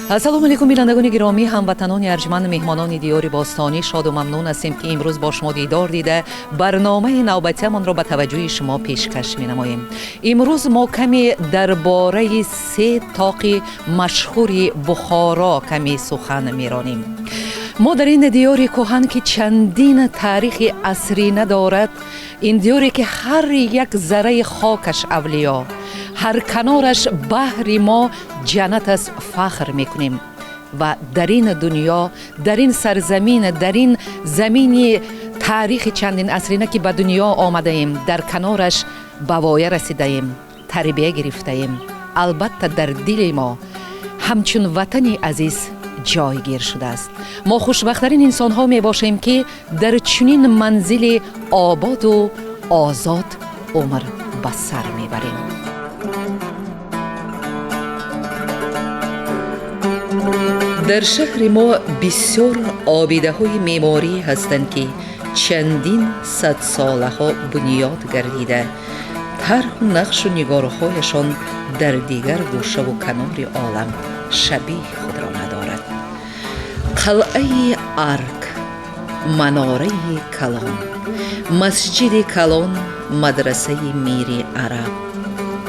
ассалому алейкум бинандагони гиромӣ, ҳамватанони арҷманд, меҳмонони диёри бостонӣ, шоду мамнун ҳастем ки имрӯз бо шумо дидор дида барномаи навбатиамонро ба таваҷҷӯҳи шумо пешкаш менамоем. имрӯз мо каме дар бораи се тоқи машҳури Бухоро каме сухан меронем. мо дар ин диёри кӯҳан ки чандин таърихи асрина дорад, ин диёре ки ҳар як зарраи хокаш авлиё, ҳар канораш баҳри мо ҷаннат аст, фахр мекунем. ва дар ин дунё, дар ин сарзамин, дар ин замини таърихи чандин асрина ки ба дунё омадаем, дар канораш ба воя расидаем, тарбия гирифтаем. албатта дар дили мо ҳамчун ватани азиз ҷойгир шудааст. мо хушбахттарин инсонҳо мебошем ки дар чунин манзили ободу озод умр ба сар мебарем. дар шаҳри мо бисёр обидаҳои меъморӣ ҳастанд ки чандин садсолаҳо бунёд гардида, тарҳу нақшу нигорҳояшон дар дигар гӯшаву канори олам шабеҳи худро надорад. қалъаи арк, манораи калон, масҷиди калон, мадрасаи мири араб,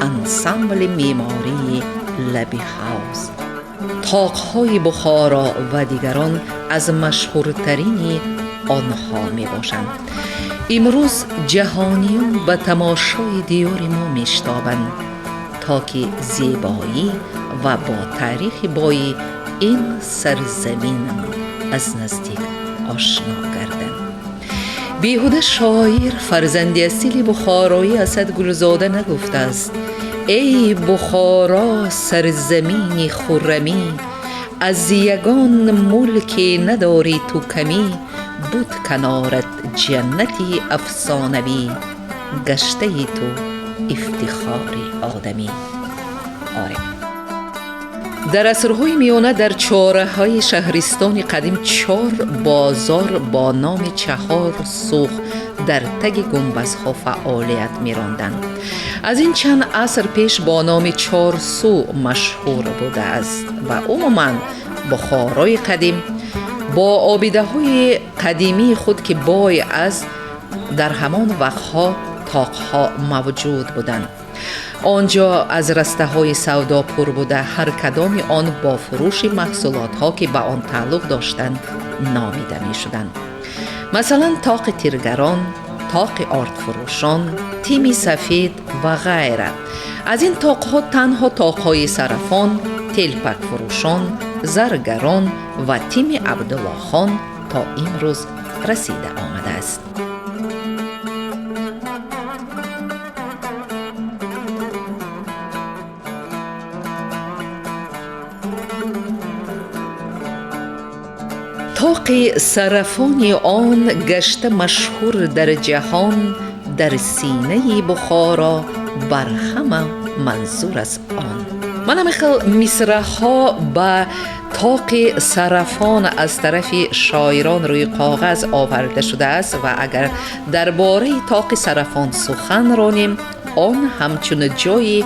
ансамбли меъмории лаби ҳавз, тоқҳои Бухоро ва дигарон аз машҳуртарини онҳо мебошанд. имрӯз ҷаҳониён ба тамошои диёри мо мештобанд, то ки зебоӣ ва бо таърихи бои ин сарзамин аз наздик ошно гарданд. беҳуда шоир фарзанди асили бухороӣ Асад Гулзода нагуфтааст: эй Бухоро сарзамини хуррамӣ, аз ягон мулке надорӣ ту камӣ, буд канорат ҷаннати афсонавӣ, гаштаи ту ифтихори одамӣ. оре дар асрҳои миёна дар чораҳаи шаҳристони қадим 4 бозор бо номи чаҳор сух дар таги гумбазҳо фаъолият меронданд. аз ин чанд аср пеш бо номи Чорсу машҳур будааст ва умуман Бухорои қадим бо обидаҳои қадимии худ ки бой аст, дар ҳамон вақтҳо тоқҳо мавҷуд буданд. онҷо аз растаҳои савдо пур буда, ҳар кадоми он бо фурӯши маҳсулотҳо ки ба он тааллуқ доштанд номида мешуданд. масалан тоқи тиргарон, тоқи ортфурӯшон, тими сафед ва ғайра. аз ин тоқҳо танҳо тоқҳои сарафон, телпакфурӯшон, заргарон ва тими Абдуллохон то имрӯз расида омадааст. тоқи сарафони он гашта машҳур дар ҷаҳон, дар синаи Бухоро бархама манзур аз он. мана михел мисраъҳо ба тоқи сарафон аз тарафи шоирон рӯи коғаз оварда шудааст ва агар дар бораи тоқи сарафон сухан ронем, он ҳамчун ҷойи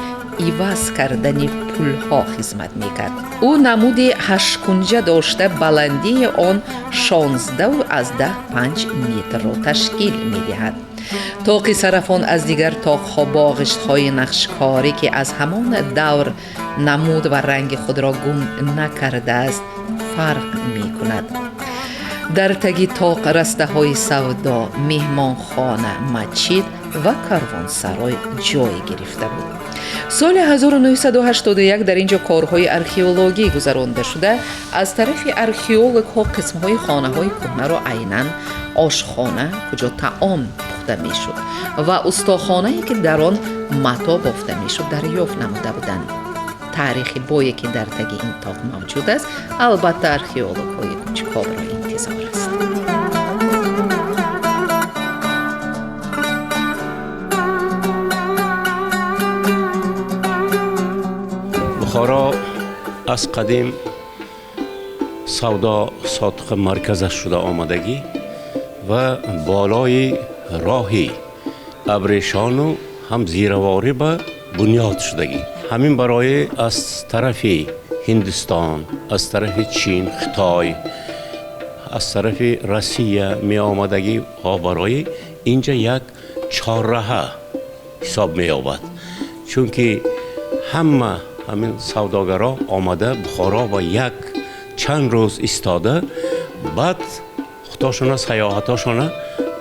иваз кардани пулҳо хизмат мекард. ӯ намуди 8 кунҷа дошта, баландии он 16.5 метрро ташкил медиҳад. тоқи сарафон аз дигар тоқҳо бо ғиштҳои нақшкорӣ ки аз ҳамон давр намуд ва ранги худро гум накардааст фарқ мекунад. дар таги тоқ растаҳои савдо, меҳмонхона, масҷид ва карвонсарой ҷой гирифта буд. соли 1981 дар ин ҷо корҳои археологӣ гузаронда шуда, аз тарафи археологҳо қисмҳои хонаҳои кӯҳнаро айнан ошхона, куҷо таом пухта мешуд, ва устохонае ки дар он матоъ бофта мешуд, дарёфт намуда буданд. таърихи бое ки дар таги ин тоқ мавҷуд аст, албатта археологҳои кӯчкобро интизор аст. бухоро аз қадим савдо сотиқи марказаш шуда омадагӣ ва болои роҳи абрешону ҳам зираворӣ ба بنیاد شدگی. همین برای از طرف هندوستان، از طرف چین، خیتای، از طرف روسیه می آمدگی ها برای اینجا یک چهارراه حساب می یابد. چون که همین سوداگرها آمده بخارا و یک چند روز ایستاده، بعد خودشون سیاحتاشون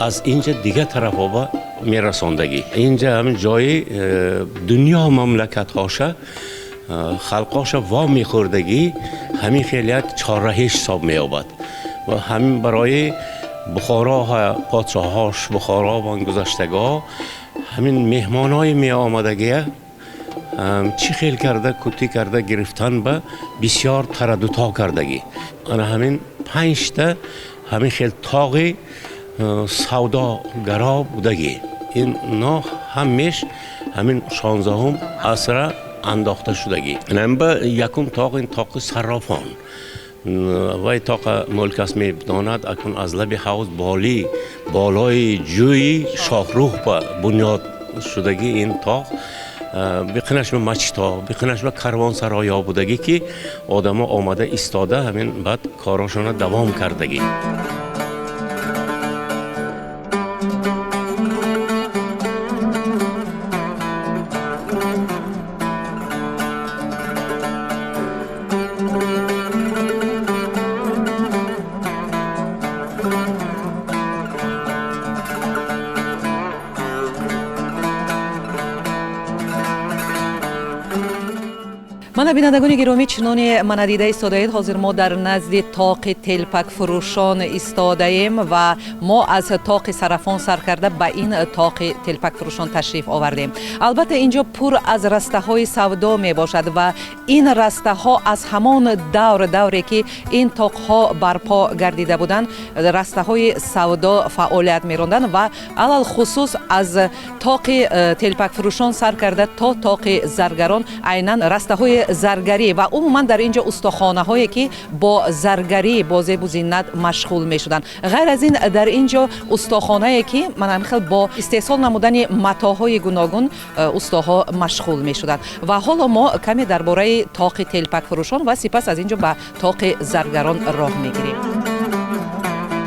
از اینجا دیگه طرف ها می رساندگی. اینجا همین جای دنیا مملکت هاشه خلقاش وا می خوردگی، همین خیلی یک چهارراهی حساب می یابد. و همین برای بخارا پادشاهاش، بخارا و گذشتگاه، همین مهمان های می آمدگیه چی خیل کرده، کتی کرده، گرفتن به بسیار ترددها کردگی. انا همین 5 تا همین خیل تاقی سوداگرا بودگی. این نه همیش همین 16 عصر انداخته شدگی. نمبر یکم تاق این تاق صرافان وای تاق ملک است می بداند اکنون از لب حوض بالای جوی شاهروح بنیاد شدگی. این تاق بقینش به مچتا، بقینش به کاروان سرایا بودگی که آدم آمده ایستاده همین بعد کاراشون دوام کردگی. من بینندگان گرامی، چنان من دیده ایستاده‌اید، حاضر ما در نزد طاق تلپک فروشان ایستاده ایم و ما از طاق صرافان سر کرده به این طاق تلپک فروشان تشریف آوردیم. البته اینجا پر از رسته های سودا می باشد و این رسته ها از همان دوری که این طاق ها برپا گردیده بودند رسته های سودا فعالیت می راندند و علل خصوص از طاق تلپک فروشان سر کرده تا طاق زرگران عیناً رسته های زرگری و عموما در اینجا استخوانه هایی که با زرگری با زیب و زینت مشغول می شدن. غیر از این در اینجا استخوانه که من خیلی با استحصال نمودن متاهای گوناگون استاها مشغول می شدن. و حالا ما کمی درباره طاق تلپک فروشان و سپس از اینجا به طاق زرگران راه می گیریم.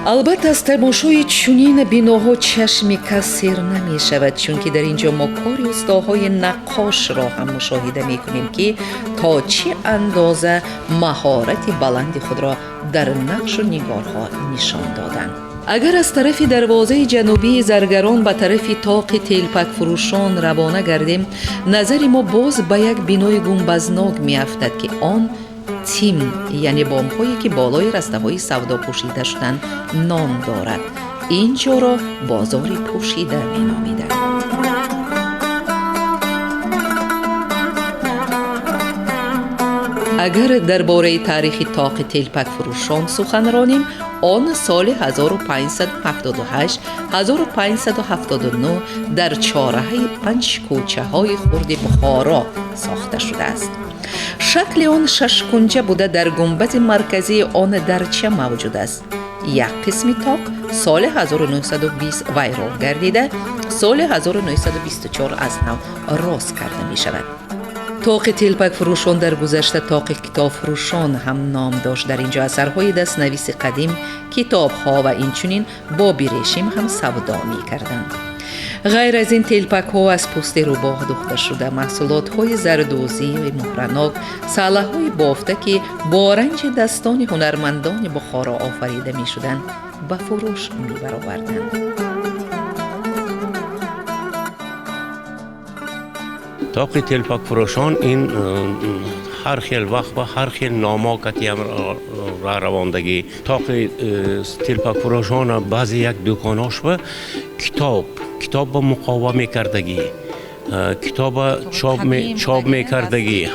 البته از تماشای چنین بناها چشم کس سیر نمی شود، چون که در اینجا ما کار استاهای نقاش را هم مشاهده می کنیم که تا چه اندازه مهارت بلند خود را در نقش و نگارها نشان دادند. اگر از طرف دروازه جنوبی زرگران به طرف طاق تلپک فروشان روانه گردیم، نظر ما باز به یک بنای گنبدناک می افتد که آن تیم یعنی بام‌هایی که بالای رسته‌های سودا پوشیده شدند نام دارد. اینجا را بازار پوشیده می‌نامیدند. اگر درباره تاریخ طاق تلپک فروشان سخن رانیم، آن سال 1578 1579 در چهارراه 5 کوچه‌های خرد بخارا ساخته شده است. شکل آن 6 کنجه بوده، در گنبد مرکزی آن درچه موجود است. یک قسم طاق سال 1920 ویران گردیده، سال 1924 از نو راست کرده می شود. طاق تلپک فروشان در گذشته طاق کتاب فروشان هم نام داشت. در اینجا اثرهای دستنویس قدیم، کتاب‌ها و اینچنین با بیرشیم هم سودا می کردند. غیر از این تلپک ها از پوست روباه دوخته شده، محصولات های زردوزی و مهرناک، سلاح های بافته که با رنج دستان هنرمندان بخارا آفریده می شدند به فروش می برآوردند. طاق تلپک فروشان این هر خیل وقت و هر خیل ناماکتی هم را رواندگی. طاق تلپک فروشان بعضی یک دکاناش و کتاب با مقاومه کردگی، کتاب چاپ می کردگی،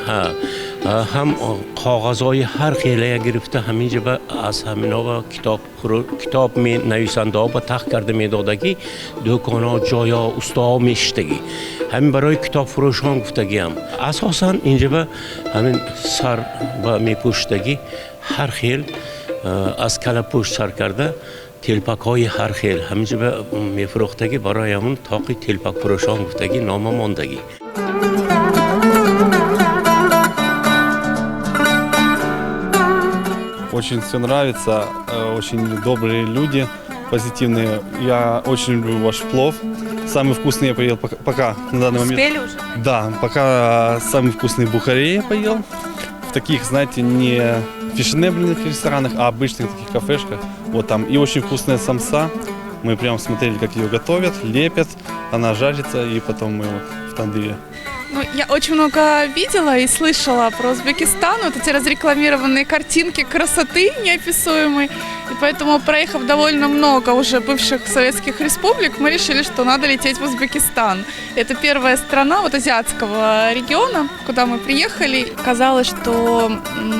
هم کاغذهای هر خیلی گرفته همینجا از همینا و کتاب می نویسنده ها با تخت کرده می دادگی، دکان ها جایا استا می شدگی. همین برای کتاب فروشان گفتگی هم اساسا اینجا به همین سر با می پوشتگی هر خیل از کله پشت سر کرده تلپک های هر خیل همینجا به می فروختگی برای همون طاق تلپک فروشان گفتگی نام ماندگی. очень все нравится, очень добрые люди, позитивные. Я очень люблю ваш плов. Самый вкусный я поел пока на данный момент. Успели уже? Да, пока самый вкусный бухаре я поел. В таких, знаете, не фешенебельных ресторанах, а обычных таких кафешках. Вот там. И очень вкусная самса. Мы прям смотрели, как ее готовят, лепят. Она жарится, и потом мы вот в тандыре. Ну, я очень много видела и слышала про Узбекистан, вот эти разрекламированные картинки красоты неописуемой. И поэтому, проехав довольно много уже бывших советских республик, мы решили, что надо лететь в Узбекистан. Это первая страна вот азиатского региона, куда мы приехали. Казалось, что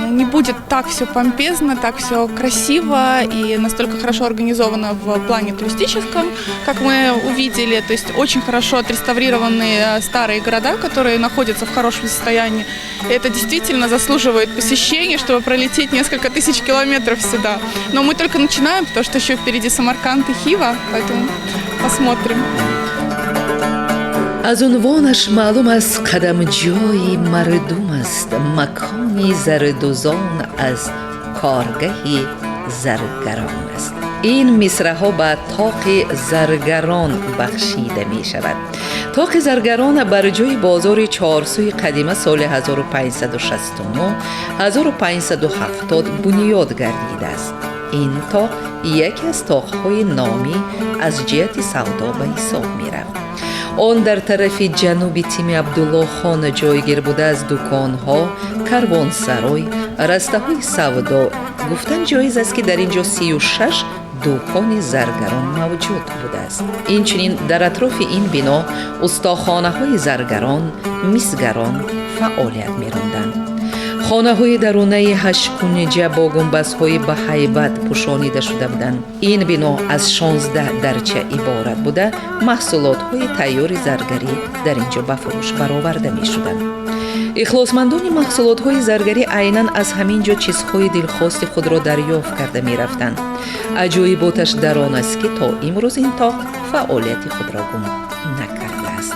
не будет так все помпезно, так все красиво и настолько хорошо организовано в плане туристическом, как мы увидели. То есть очень хорошо отреставрированные старые города, которые находятся в хорошем состоянии. И это действительно заслуживает посещения, чтобы пролететь несколько тысяч километров сюда. Но мы только начинаем, потому что еще впереди Самарканд и Хива, поэтому посмотрим. از عنوانش معلوم است قدم جایی مردم است، مکانی زردوزان از کارگهی زرگران است. این مصرع‌ها به طاق زرگران بخشیده می شود. طاق زرگران بر جای بازار چهارسوی قدیمه سال 1569 1570 بنیاد گردیده است. این طاق یکی از طاق‌های نامی از جهت سودا به حساب می رفت. آن در طرف جنوبی تیم عبدالله خان جایگیر بوده از دکانها، کاروانسرای، رسته‌های سودا. گفتن جایز است که در اینجا 36 دکان زرگران موجود بوده است. اینچنین در اطراف این بنا استاخانه‌های زرگران، میزگران فعالیت می‌راندند. خانه‌های درونه 8 کنجه با گنبدهای به هیبت پوشانیده شده بودند. این بنا از 16 درچه عبارت بوده. محصولات‌های تیار زرگری در اینجا به فروش برآورده می‌شدند. اخلاصمندان محصولات‌های زرگری عیناً از همین جا چیزهای دلخواست خود را دریافت کرده می‌رفتند. عجایباتش در آن است که تا امروز این طاق فعالیت خود را گم نکرده است.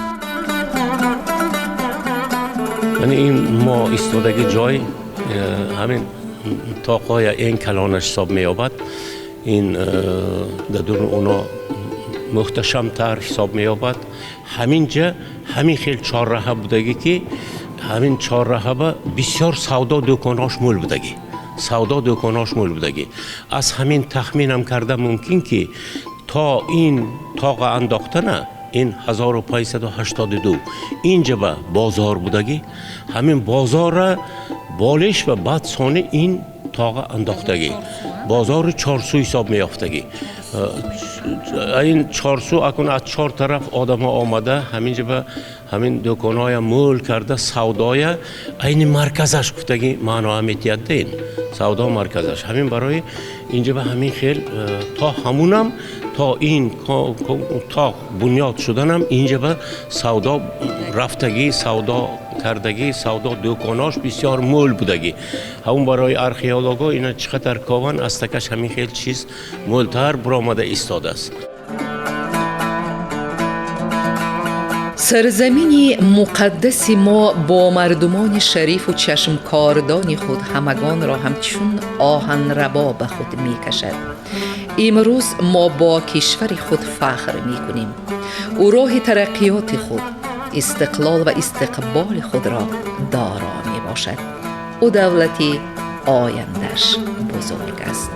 یعنی این ما ایستادگی جای همین طاقای این کلانش حساب می‌یابد. این در اونا محتشم‌تر حساب می‌یابد. همینجا همین خیلی چهارراه بودگی که همین چهارراه بسیار سودا دکاناش مول بودگی. سودا دکاناش مول بودگی. از همین تخمینم کرده ممکن که تا این طاق انداختنه این 1582 اینجا به بازار بودگی، همین بازار را بالش و بعد سانه این طاق انداختگی، بازار چارسو حساب میافتگی. این چارسو اکن از 4 طرف آدم ها آمده همینجا به همین دکانهای مول کرده سودای این مرکزش گفتگی معنا امیتیت دین سودا مرکزش همین برای اینجا به همین خیل تا همونم تا این تا بنیاد شدنم اینجا به سودا رفتگی سودا کردگی سودا دکاناش بسیار مول بودگی همون برای ارخیولوگا اینا چقدر کاون استکش همین خیلی چیز مولتر برآمده ایستاده است. سرزمینی مقدس ما با مردمان شریف و چشمکاردان خود همگان را همچون آهن ربا به خود می کشد. امروز ما با کشور خود فخر می کنیم. او راه ترقیات خود، استقلال و استقبال خود را دارا می باشد. او دولتی آینده‌اش بزرگ است.